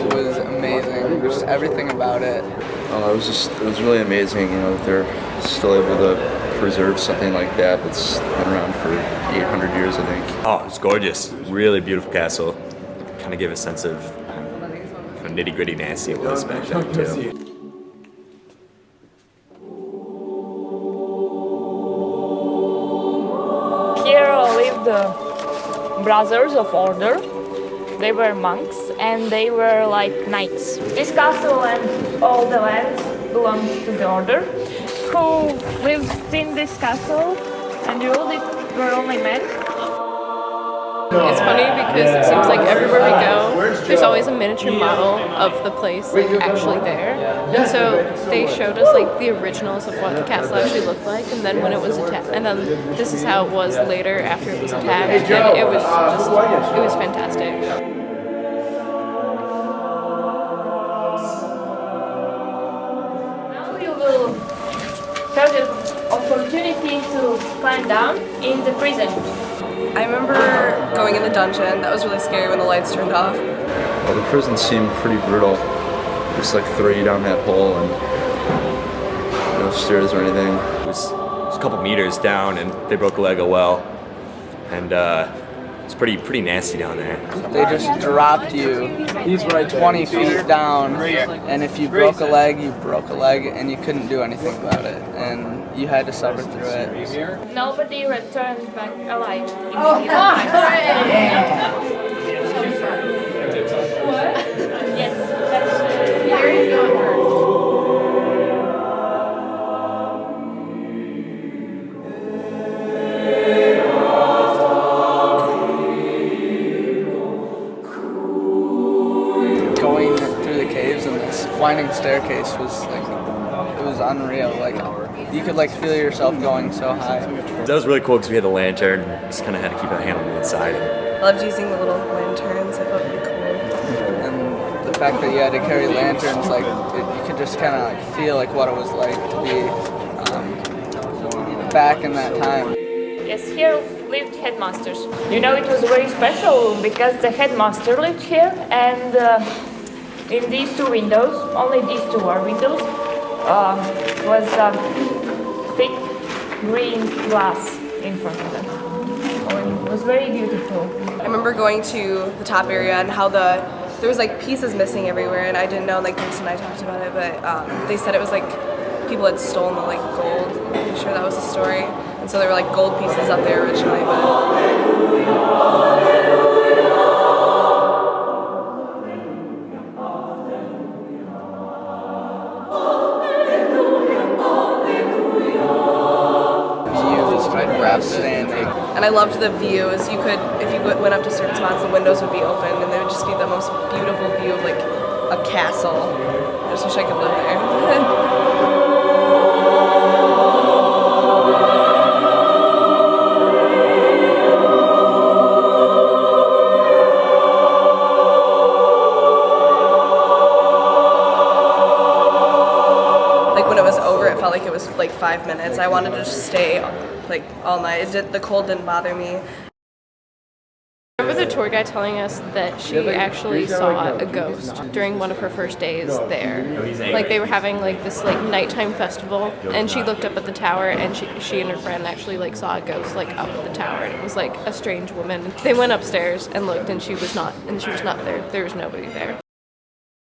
castle was amazing, just everything about it. It was really amazing, that they're still able to preserve something like that that's been around for 800 years, I think. Oh, it's gorgeous. Really beautiful castle. Kind of gave a sense of nitty-gritty nasty it was back then, too. Here lived the brothers of order. They were monks and they were like knights. This castle and all the land belonged to the order, who lived in this castle and ruled it were only men. It's funny because it seems like everywhere we go, there's always a miniature model of the place actually there. And so they showed us like the originals of what the castle actually looked like, and then when it was attacked, and then this is how it was later after it was attacked, and it was fantastic. Now you will have the opportunity to climb down in the prison. I remember going in the dungeon. That was really scary when the lights turned off. Well, the prison seemed pretty brutal. Just like throw you down that hole and no stairs or anything. It was a couple meters down, and they broke a leg a well, and it's pretty nasty down there. They just dropped you 20 feet down, and if you broke a leg, you broke a leg, and you couldn't do anything about it, and you had to suffer through it. Nobody returned back alive. Going through the caves and this winding staircase was it was unreal. Like you could feel yourself going so high. That was really cool because we had the lantern. Just kind of had to keep a hand on the inside. I loved using the little lanterns. I felt really cool. And the fact that you had to carry lanterns, you could just kind of feel what it was like to be back in that time. Yes, here lived headmasters. It was very special because the headmaster lived here, and in these two windows, only these two are windows, was thick green glass in front of them. And it was very beautiful. I remember going to the top area and how there was pieces missing everywhere, and I didn't know. Grace and I talked about it, but they said it was people had stolen the gold. I'm pretty sure that was the story, and so there were gold pieces up there originally, Outstanding. And I loved the views. If you went up to certain spots, the windows would be open, and there would just be the most beautiful view of a castle. I just wish I could live there. When it was over, it felt like it was 5 minutes. I wanted to just stay all night. The cold didn't bother me. I remember the tour guide telling us that she actually saw a ghost during one of her first days there. They were having this nighttime festival, and she looked up at the tower, and she and her friend actually saw a ghost up at the tower, and it was a strange woman. They went upstairs and looked, and she was not there. There was nobody there.